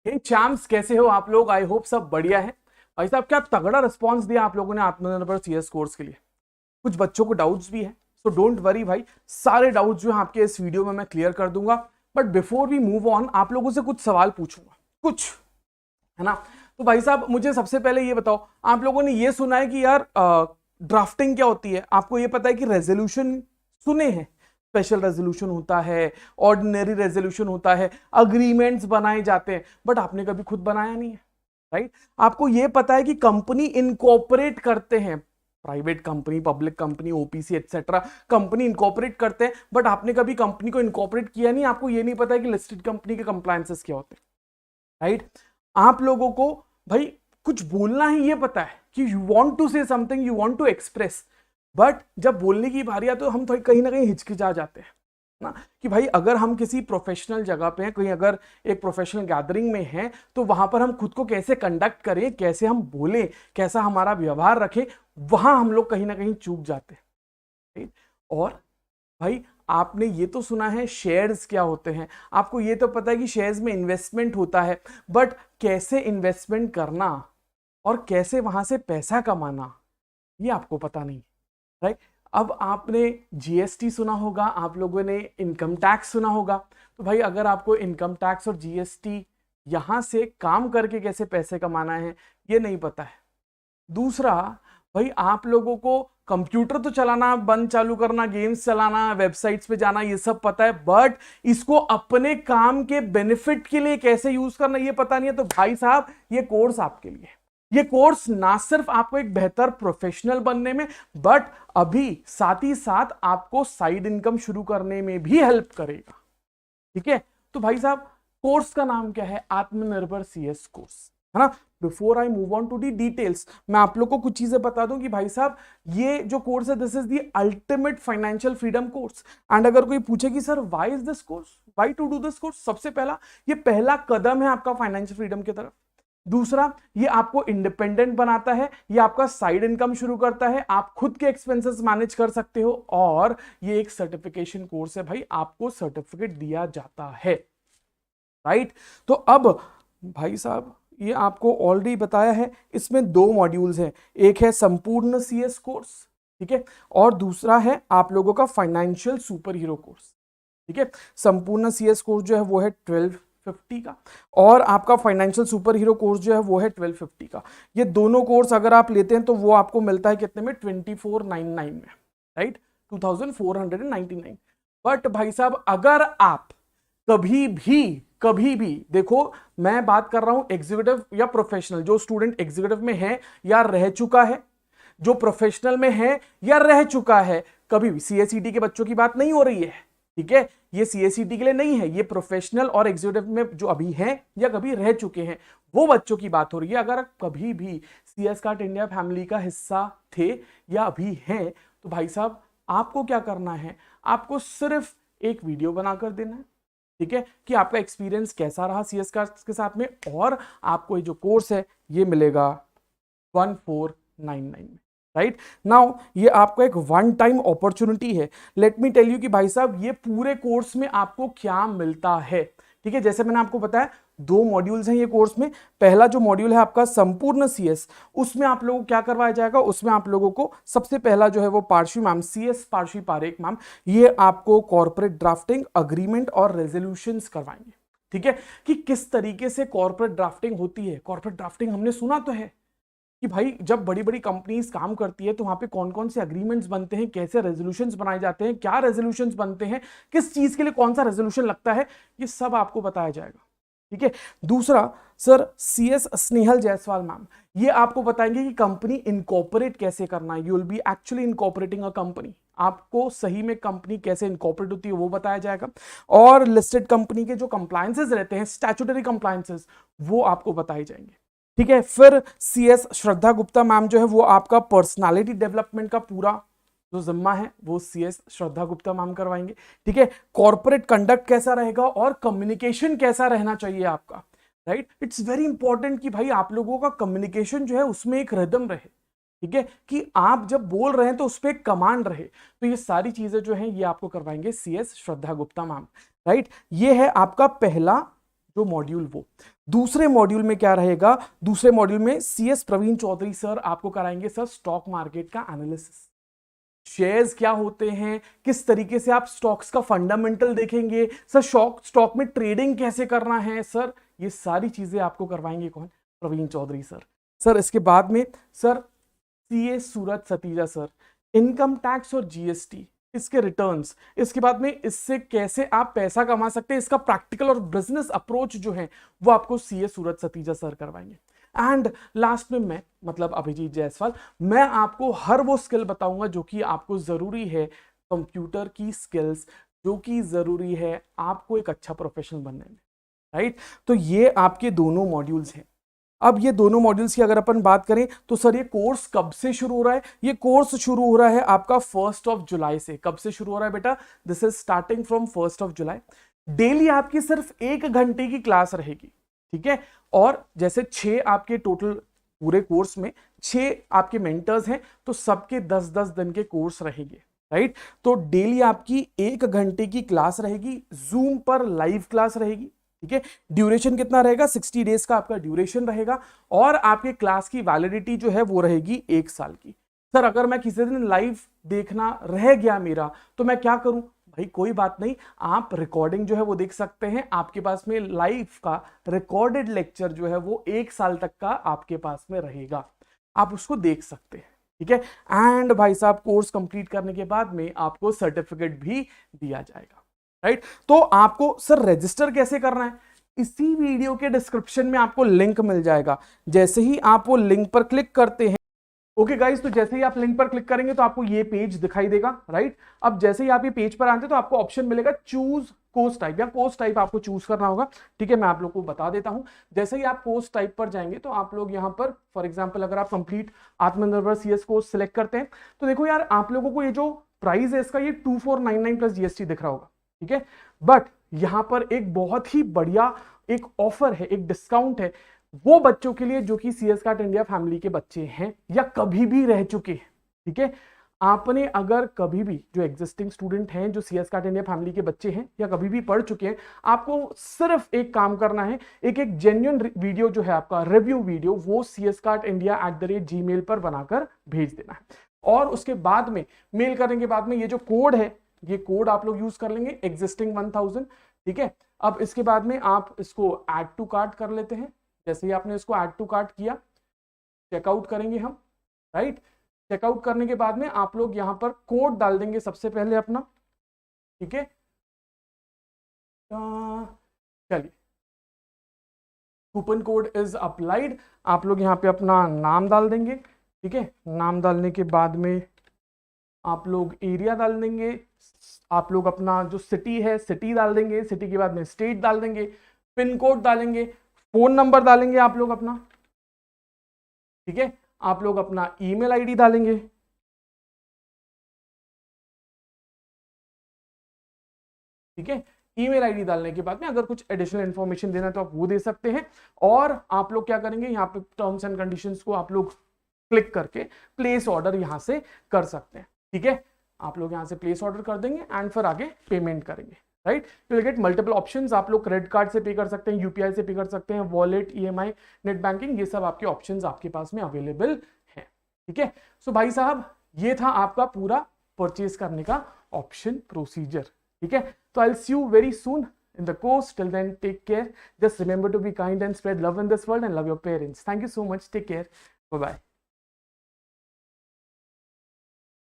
हे champs, कैसे हो आप लोग? आई होप सब बढ़िया है। भाई साहब, क्या तगड़ा रिस्पांस दिया आप लोगों ने आत्मनिर्भर सीएस कोर्स के लिए। कुछ बच्चों को डाउट्स भी है, सो डोंट वरी भाई, सारे डाउट्स जो है आपके इस वीडियो में मैं क्लियर कर दूंगा। But before we move on, आप लोगों से कुछ सवाल पूछूंगा, कुछ, है ना। तो भाई साहब, मुझे सबसे पहले ये बताओ, आप लोगों ने ये सुना है कि यार ड्राफ्टिंग क्या होती है? आपको ये पता है कि रेजोल्यूशन सुने हैं, स्पेशल रेजोल्यूशन होता है, ऑर्डिनरी रेजोल्यूशन होता है, अग्रीमेंट्स बनाए जाते हैं, बट आपने कभी खुद बनाया नहीं है, राइट। आपको ये पता है कि कंपनी इनकॉर्पोरेट करते हैं, private company, public company, OPC etcetera, company incorporate करते हैं, बट आपने कभी कंपनी को इनकॉर्पोरेट किया नहीं। आपको ये नहीं पता है कि लिस्टेड कंपनी के कंप्लायंसेस क्या होते हैं, राइट। आप लोगों को भाई कुछ बोलना ही ये पता है कि you want to say something, you want to express, but जब बोलने की बारी आती है तो हम थोड़ी कहीं ना कहीं हिचकिचा जाते हैं ना, कि भाई अगर हम किसी प्रोफेशनल जगह पे हैं, कहीं अगर एक प्रोफेशनल गैदरिंग में हैं, तो वहां पर हम खुद को कैसे कंडक्ट करें, कैसे हम बोलें, कैसा हमारा व्यवहार रखें, वहां हम लोग कहीं ना कहीं चूक जाते हैं। और भाई आपने ये तो सुना है शेयर्स क्या होते हैं, आपको ये तो पता है कि शेयर्स में इन्वेस्टमेंट होता है, बट कैसे इन्वेस्टमेंट करना और कैसे वहां से पैसा कमाना, ये आपको पता नहीं, राइट। अब आपने जीएसटी सुना होगा, आप लोगों ने इनकम टैक्स सुना होगा, तो भाई अगर आपको इनकम टैक्स और जीएसटी यहां से काम करके कैसे पैसे कमाना है ये नहीं पता है। दूसरा, भाई आप लोगों को कंप्यूटर तो चलाना, बंद चालू करना, गेम्स चलाना, वेबसाइट्स पे जाना, ये सब पता है, बट इसको अपने काम के बेनिफिट के लिए कैसे यूज करना ये पता नहीं है। तो भाई साहब, ये कोर्स आपके लिए, ये कोर्स ना सिर्फ आपको एक बेहतर प्रोफेशनल बनने में, बट अभी साथ ही साथ आपको साइड इनकम शुरू करने में भी हेल्प करेगा, ठीक है। तो भाई साहब, कोर्स का नाम क्या है? आत्मनिर्भर सीएस कोर्स, है ना। Before I move on to the details, मैं आप लोग को कुछ चीजें बता दूं कि भाई साहब, ये जो कोर्स है, this is the ultimate financial freedom course. And अगर कोई पूछे कि sir why is this course, why to do this course, सबसे पहला, ये पहला कदम है आपका फाइनेंशियल फ्रीडम की तरफ। दूसरा, ये आपको इंडिपेंडेंट बनाता है, ये आपका साइड इनकम शुरू करता है, आप खुद के एक्सपेंसेस मैनेज कर सकते हो, और ये एक सर्टिफिकेशन कोर्स है भाई, आपको सर्टिफिकेट दिया जाता है, राइट। तो अब भाई साहब, ये आपको ऑलरेडी बताया है, इसमें दो मॉड्यूल्स हैं, एक है संपूर्ण सीएस कोर्स, ठीक है, और दूसरा है आप लोगों का फाइनेंशियल सुपर हीरो कोर्स, ठीक है। संपूर्ण सीएस कोर्स जो है वो है 1250 का, और आपका फाइनेंशियल सुपर हीरो कोर्स जो है वो है 1250 का। ये दोनों कोर्स अगर आप लेते हैं तो वो आपको मिलता है कितने में? 2499 में, राइट, 2499। बट भाई साहब, अगर आप कभी भी देखो, मैं बात कर रहा हूं एग्जीक्यूटिव या प्रोफेशनल, जो स्टूडेंट एग्जीक्यूटिव में है या रह चुका है, जो प्रोफेशनल में है या रह चुका है, कभी भी सीएसईटी के बच्चों की बात नहीं हो रही है, ठीक है। ये सीएसईटी के लिए नहीं है, ये प्रोफेशनल और एग्जीक्यूटिव में जो अभी हैं या कभी रह चुके हैं, वो बच्चों की बात हो रही है। अगर कभी भी सीएस कार्ट इंडिया फैमिली का हिस्सा थे या अभी हैं, तो भाई साहब आपको क्या करना है? आपको सिर्फ एक वीडियो बनाकर देना है, ठीक है, कि आपका एक्सपीरियंस कैसा रहा सीएस कार्ड्स के साथ में, और आपको ये जो कोर्स है ये मिलेगा 1499 में, राइट। नाउ ये आपको एक वन टाइम अपॉर्चुनिटी है। लेट मी टेल यू कि भाई साहब, ये पूरे कोर्स में आपको क्या मिलता है, ठीक है। जैसे मैंने आपको बताया, दो मॉड्यूल्स हैं ये कोर्स में। पहला जो मॉड्यूल है आपका संपूर्ण सीएस, उसमें आप लोगों को क्या करवाया जाएगा? उसमें आप लोगों को सबसे पहला जो है वो Parsi ma'am, CS Parsi Parekh ma'am, ये आपको कॉर्पोरेट ड्राफ्टिंग, अग्रीमेंट और रेजोल्यूशंस करवाएंगे, ठीक है, कि किस तरीके से कॉर्पोरेट ड्राफ्टिंग होती है। कॉर्पोरेट ड्राफ्टिंग हमने सुना तो है कि भाई जब बड़ी बड़ी कंपनीज काम करती है तो वहां पे कौन कौन से अग्रीमेंट्स बनते हैं, कैसे रेजोल्यूशंस बनाए जाते हैं, क्या रेजोल्यूशंस बनते हैं, किस चीज के लिए कौन सा रेजोल्यूशन लगता है, ये सब आपको बताया जाएगा, ठीक है। दूसरा, sir CS Snehal Jaiswal ma'am, ये आपको बताएंगे कि कंपनी इनकॉर्पोरेट कैसे करना है। You will be actually incorporating a company, आपको सही में कंपनी कैसे इनकॉर्पोरेट होती है वो बताया जाएगा, और लिस्टेड कंपनी के जो कंप्लायंसेस रहते हैं, स्टैट्यूटरी कंप्लायंसेस, वो आपको बताए जाएंगे, ठीक है। फिर सीएस श्रद्धा गुप्ता मैम जो है वो आपका पर्सनालिटी डेवलपमेंट का पूरा जो जिम्मा है वो सीएस श्रद्धा गुप्ता मैम करवाएंगे, ठीक है। कॉर्पोरेट कंडक्ट कैसा रहेगा और कम्युनिकेशन कैसा रहना चाहिए आपका, राइट। इट्स वेरी इंपॉर्टेंट कि भाई आप लोगों का कम्युनिकेशन जो है उसमें एक रिदम रहे, ठीक है, कि आप जब बोल रहे हैं तो उस पर एक कमांड रहे। तो ये सारी चीजें जो है ये आपको करवाएंगे सीएस श्रद्धा गुप्ता मैम, राइट। ये है आपका पहला जो मॉड्यूल वो। दूसरे मॉड्यूल में क्या रहेगा, दूसरे मॉड्यूल में CS प्रवीण चौधरी सर आपको कराएंगे सर स्टॉक मार्केट का एनालिसिस, शेयर्स क्या होते हैं, किस तरीके से आप स्टॉक्स का फंडामेंटल देखेंगे सर, स्टॉक में ट्रेडिंग कैसे करना है सर, ये सारी चीजें आपको करवाएंगे कौन, प्रवीण चौधरी सर। सर इसके बाद में सर CA सूरज सतीजा सर, इनकम टैक्स और GST, इसके रिटर्न्स, इसके बाद में इससे कैसे आप पैसा कमा सकते हैं, इसका प्रैक्टिकल और बिजनेस अप्रोच जो है वो आपको CA सूरज सतीजा सर करवाएंगे। एंड लास्ट में मैं मतलब अभिजीत जायसवाल, मैं आपको हर वो स्किल बताऊंगा जो कि आपको जरूरी है, कंप्यूटर की स्किल्स जो कि जरूरी है आपको एक अच्छा प्रोफेशनल बनने में, राइट। तो ये आपके दोनों मॉड्यूल्स हैं। अब ये दोनों मॉड्यूल्स की अगर अपन बात करें तो सर ये कोर्स कब से शुरू हो रहा है, ये कोर्स शुरू हो रहा है आपका 1 जुलाई से। कब से शुरू हो रहा है बेटा, this is starting from 1 July. Daily आपकी सिर्फ 1 घंटे की क्लास रहेगी, ठीक है। और जैसे 6 आपके टोटल पूरे कोर्स में 6 आपके मेंटर्स हैं, तो सबके 10-10 दिन के कोर्स रहेंगे, राइट। तो डेली आपकी 1 घंटे की क्लास रहेगी, जूम पर लाइव क्लास रहेगी, ठीक है। ड्यूरेशन कितना रहेगा, 60 डेज का आपका ड्यूरेशन रहेगा, और आपके क्लास की वैलिडिटी जो है वो रहेगी 1 साल की। सर अगर मैं किसी दिन लाइव देखना रह गया मेरा तो मैं क्या करूं, भाई कोई बात नहीं, आप रिकॉर्डिंग जो है वो देख सकते हैं, आपके पास में लाइव का रिकॉर्डेड लेक्चर जो है वो 1 साल तक का आपके पास में रहेगा, आप उसको देख सकते हैं, ठीक है। एंड भाई साहब कोर्स कंप्लीट करने के बाद में आपको सर्टिफिकेट भी दिया जाएगा, राइट। तो आपको सर रजिस्टर कैसे करना है, इसी वीडियो के डिस्क्रिप्शन में आपको लिंक मिल जाएगा। जैसे ही आप वो लिंक पर क्लिक करते हैं, ओके गाइस, तो जैसे ही आप लिंक पर क्लिक करेंगे तो आपको ये पेज दिखाई देगा, राइट। अब जैसे ही आप ये पेज पर आते हैं तो आपको ऑप्शन मिलेगा चूज कोर्स टाइप, या कोर्स टाइप आपको चूज करना होगा, ठीक है। मैं आप लोग को बता देता हूं, जैसे ही आप कोर्स टाइप पर जाएंगे तो आप लोग यहां पर फॉर एग्जांपल अगर आप कंप्लीट आत्मनिर्भर CS कोर्स सिलेक्ट करते हैं तो देखो यार, आप लोगों को ये जो प्राइस है इसका ये 2499 प्लस GST दिख रहा होगा, ठीक है। बट यहां पर एक बहुत ही बढ़िया एक ऑफर है, एक डिस्काउंट है वो बच्चों के लिए जो कि CS कार्ट इंडिया फैमिली के बच्चे हैं या कभी भी रह चुके हैं, ठीक है। आपने अगर कभी भी, जो एग्जिस्टिंग स्टूडेंट हैं जो CS कार्ट इंडिया फैमिली के बच्चे हैं या कभी भी पढ़ चुके हैं, आपको सिर्फ एक काम करना है, एक जेन्युइन वीडियो जो है आपका रिव्यू वीडियो, वो cskartindia@gmail पर बनाकर भेज देना है। और उसके बाद में मेल करने के बाद में ये जो कोड है, ये कोड आप लोग यूज कर लेंगे एग्जिस्टिंग 1000, ठीक है। अब इसके बाद में आप इसको ऐड टू कार्ट कर लेते हैं। जैसे ही आपने इसको ऐड टू कार्ट किया, चेकआउट करेंगे हम, राइट। चेकआउट करने के बाद में आप लोग यहां पर कोड डाल देंगे सबसे पहले अपना, ठीक है। चलिए, कूपन कोड इज अप्लाइड, आप लोग यहाँ पे अपना नाम डाल देंगे, ठीक है। नाम डालने के बाद में आप लोग एरिया डाल देंगे, आप लोग अपना जो सिटी है सिटी डाल देंगे, सिटी के बाद में स्टेट डाल देंगे, पिन कोड डालेंगे, फोन नंबर डालेंगे आप लोग अपना, ठीक है। आप लोग अपना ईमेल आईडी डालेंगे, ठीक है। ईमेल आईडी डालने के बाद में अगर कुछ एडिशनल इंफॉर्मेशन देना है तो आप वो दे सकते हैं। और आप लोग क्या करेंगे, यहाँ पे टर्म्स एंड कंडीशंस को आप लोग क्लिक करके प्लेस ऑर्डर यहां से कर सकते हैं, ठीक है। आप लोग यहां से प्लेस ऑर्डर कर देंगे एंड फिर आगे पेमेंट करेंगे, right. You will get multiple options, आप लोग क्रेडिट कार्ड से पे कर सकते हैं, UPI से पे कर सकते हैं, वॉलेट, EMI, नेट बैंकिंग, ये सब आपके ऑप्शंस आपके पास में अवेलेबल हैं, ठीक है। सो भाई साहब ये था आपका पूरा परचेज करने का ऑप्शन प्रोसीजर, ठीक है। तो I will see you very soon in the course. Till then, take care. Just remember to be kind and spread love in this world and love your parents. Thank you so much. Take care. Bye bye.